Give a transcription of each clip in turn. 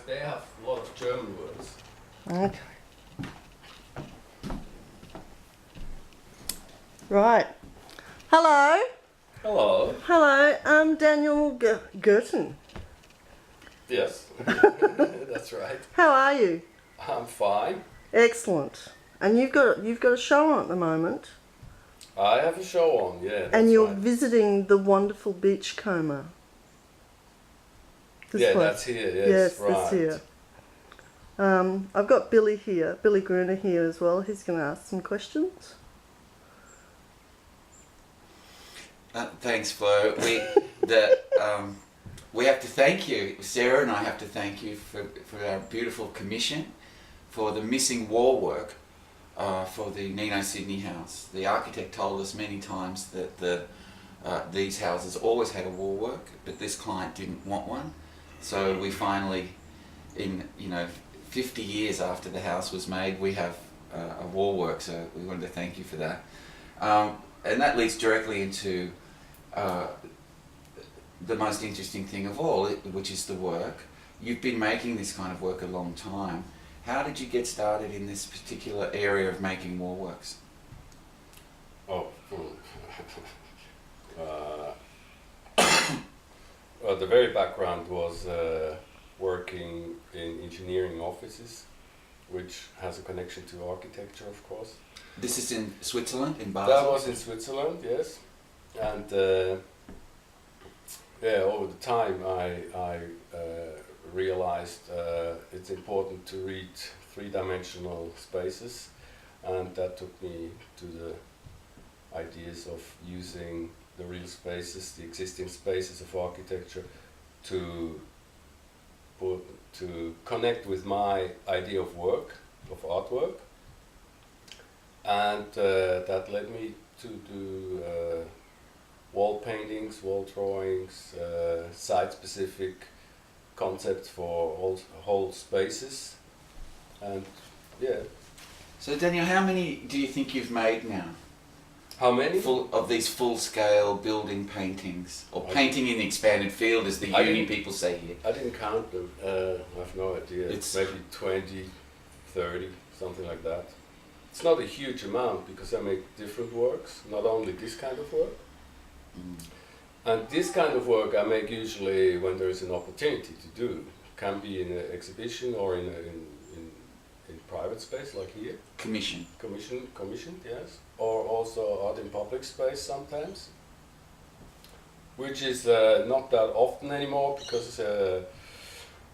because they have a lot of German words. Okay. Right. Hello. Hello. Hello. I'm Daniel Gottin. Yes, that's right. How are you? I'm fine. Excellent. And you've got a show on at the moment. I have a show on, yeah. That's And you're right. visiting the wonderful Beachcomber. Yeah, that's here. Yes, right. That's here. I've got Billy here, Billy Gruner here as well. He's going to ask some questions. Thanks, Fleur. We have to thank you, Sarah and I have to thank you for our beautiful commission for the missing wall work for the Nino Sydney house. The architect told us many times that these houses always had a wall work, but this client didn't want one. So we finally, in 50 years after the house was made, we have a wall work. So we wanted to thank you for that. And that leads directly into the most interesting thing of all, which is the work. You've been making this kind of work a long time. How did you get started in this particular area of making wallworks? Oh, well, the very background was working in engineering offices, which has a connection to architecture, of course. This is in Switzerland, in Basel? That was in Switzerland, yes. And over the time I realized it's important to read three-dimensional spaces, and that took me to the ideas of using the real spaces, the existing spaces of architecture, to connect with my idea of work, of artwork. And that led me to do wall paintings, wall drawings, site-specific concepts for whole spaces, and yeah. So Daniel, how many do you think you've made now? How many? Of these full-scale building paintings, or painting in the expanded field, as the uni people say here? I didn't count them. I have no idea. It's maybe 20, 30, something like that. It's not a huge amount because I make different works, not only this kind of work. And this kind of work I make usually when there is an opportunity to do. It can be in an exhibition or in private space, like here. Commissioned, yes. Or also art in public space sometimes, which is not that often anymore because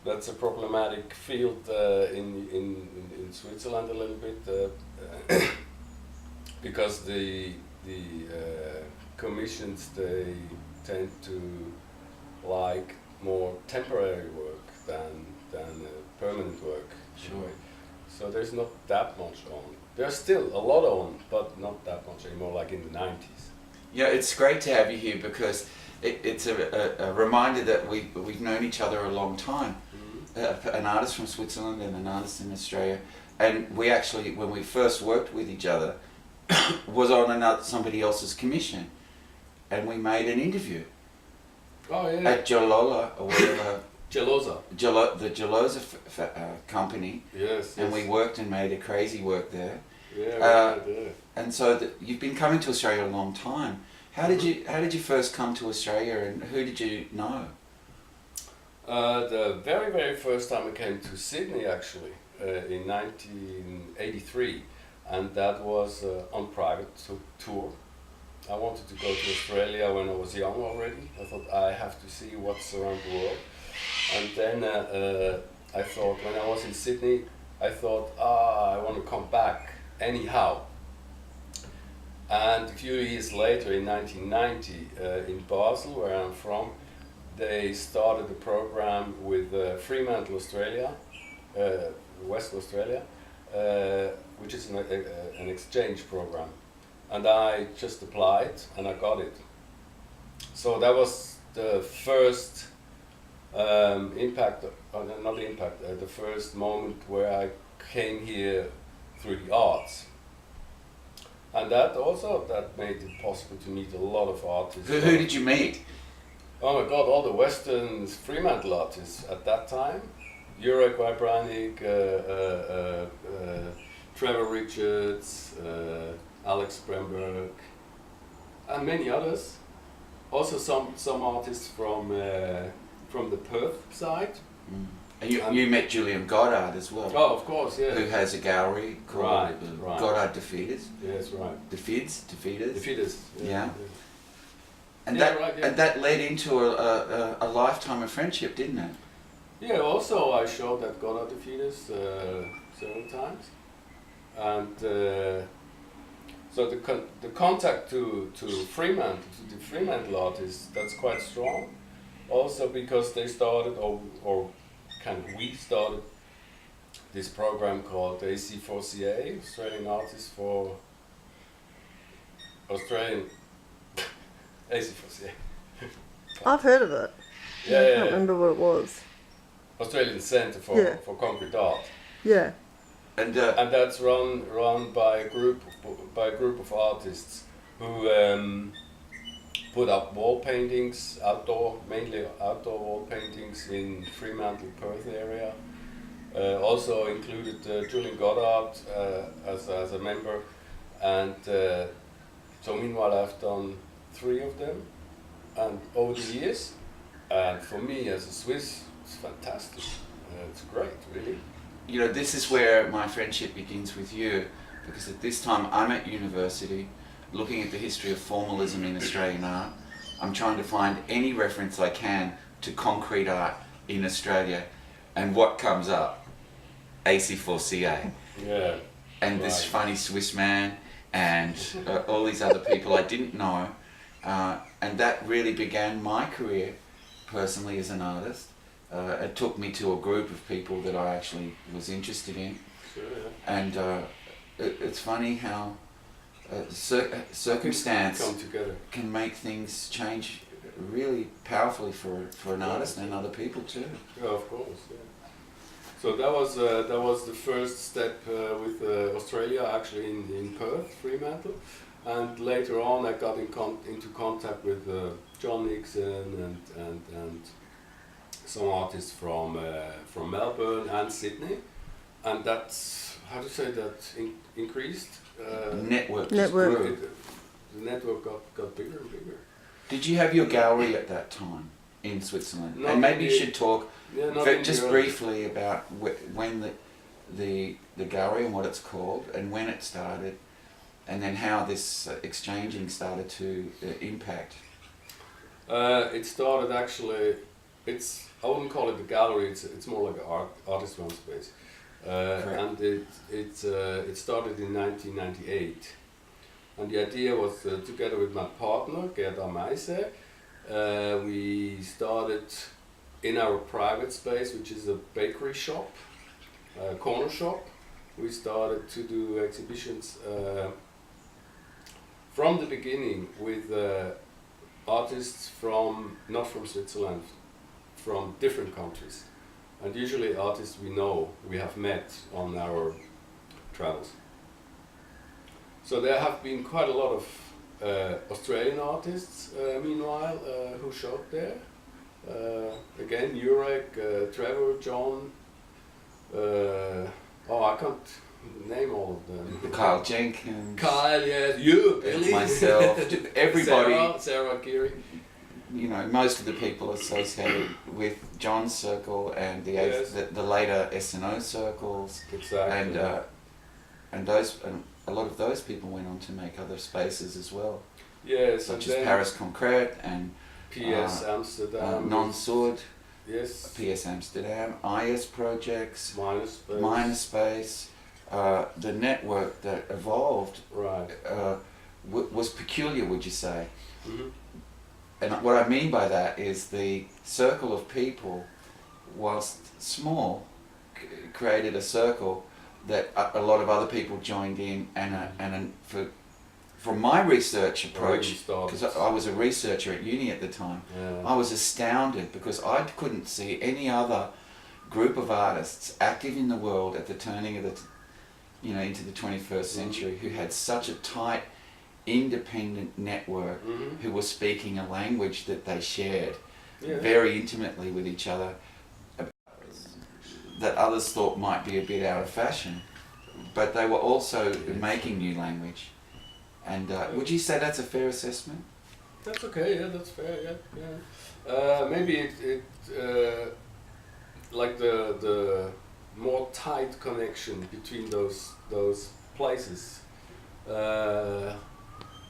that's a problematic field in Switzerland a little bit, because the commissions, they tend to like more temporary work than permanent work. Sure. So there's not that much on. There's still a lot on, but not that much anymore, like in the 90s. Yeah, it's great to have you here because it's a reminder that we've known each other a long time. Mm-hmm. An artist from Switzerland and an artist in Australia. And we actually, when we first worked with each other, was on somebody else's commission. And we made an interview. Oh, yeah. At Jolola, or whatever. Gelosa. The Gelosa company. Yes. And we worked and made a crazy work there. Yeah, and so you've been coming to Australia a long time. How did you first come to Australia, and who did you know? The very, very first time I came to Sydney, actually, in 1983, and that was on private tour. I wanted to go to Australia when I was young already. I thought I have to see what's around the world. And then I thought, when I was in Sydney, I thought, I want to come back anyhow. And a few years later, in 1990, in Basel, where I'm from, they started a program with Fremantle, Australia, Western Australia, which is an exchange program. And I just applied and I got it. So that was the first the first moment where I came here through the arts. And that made it possible to meet a lot of artists. Who did you meet? Oh my God, all the Western Fremantle artists at that time. Jurek Wybranik, Trevor Richards, Alex Bremberg, and many others. Also some artists from the Perth side. Mm. And you met Julian Goddard as well. Oh, of course, yeah. Who has a gallery called right. Goddard Defeaters. Yes, right. Defeaters. Defeaters. Yeah. And yeah, that right, yeah. and that led into a lifetime of friendship, didn't it? Yeah. Also, I showed at Goddard Defeaters several times, and so the contact to Fremantle, to the Fremantle artists, that's quite strong. Also because they started, or kind of we started, this program called AC4CA, Australian Artists for Australian AC4CA. I've heard of it. Yeah, I yeah, can't yeah. remember what it was. Australian Centre Yeah. for Concrete Art. Yeah. And And that's run by a group of artists who put up wall paintings, mainly outdoor wall paintings in Fremantle, Perth area. Also included Julian Goddard as a member, and so meanwhile I've done 3 of them, and over the years, and for me as a Swiss, it's fantastic. It's great, really. you know, this is where my friendship begins with you, because at this time I'm at university, looking at the history of formalism in Australian art. I'm trying to find any reference I can to concrete art in Australia, and what comes up? AC4CA. Yeah. And this Right. funny Swiss man, and all these other people I didn't know, and that really began my career personally as an artist. It took me to a group of people that I actually was interested in, Sure, yeah. and it's funny how circumstance Come together. can make things change really powerfully for an artist and other people too. Yeah, of course. Yeah. So that was the first step with Australia, actually in Perth, Fremantle, and later on I got into contact with John Nixon and some artists from Melbourne and Sydney, and that's how to say that increased. Network. Network. Grew. The network got bigger and bigger. Did you have your gallery at that time in Switzerland? Not And maybe you really. should talk Yeah, not in just Europe. briefly about when the gallery and what it's called, and when it started, and then how this exchanging started to impact. It started actually. I wouldn't call it a gallery. It's more like an artist run space, and it started in 1998. And the idea was together with my partner Gerda Meise, we started in our private space, which is a bakery shop, corner shop. We started to do exhibitions from the beginning with artists not from Switzerland, from different countries, and usually artists we have met on our travels. So there have been quite a lot of Australian artists meanwhile who showed there. Again, Jurek, Trevor, John, I can't name all of them. Kyle Jenkins, Kyle, yes, you, Billy. myself, everybody. Sarah Geary. You know, most of the people associated with John's circle and Yes. the later S&O circles, Exactly. and a lot of those people went on to make other spaces as well, Yes, such and as then Paris Concrete and PS Amsterdam. Non Sud, Yes. PS Amsterdam, IS projects, Minus space. Minor Space. The network that evolved Right. was peculiar, would you say? Mm-hmm. And what I mean by that is the circle of people, whilst small, created a circle that a lot of other people joined in, and from my research approach, because I was a researcher at uni at the time, Yeah. I was astounded because I couldn't see any other group of artists active in the world at the turning of into the 21st century who had such a tight, independent network, Mm-hmm. who were speaking a language that they shared Yeah. very intimately with each other. that others thought might be a bit out of fashion, but they were also making new language. And would you say that's a fair assessment? That's okay. Yeah, that's fair. Yeah. Maybe it like the more tight connection between those places. To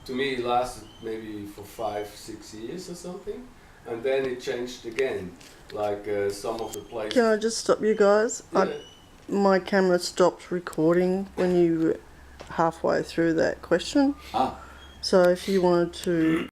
me, it lasted maybe for 5-6 years or something, and then it changed again. Like some of the places. Can I just stop you guys? Yeah. My camera stopped recording when you were halfway through that question. Ah. So if you wanted to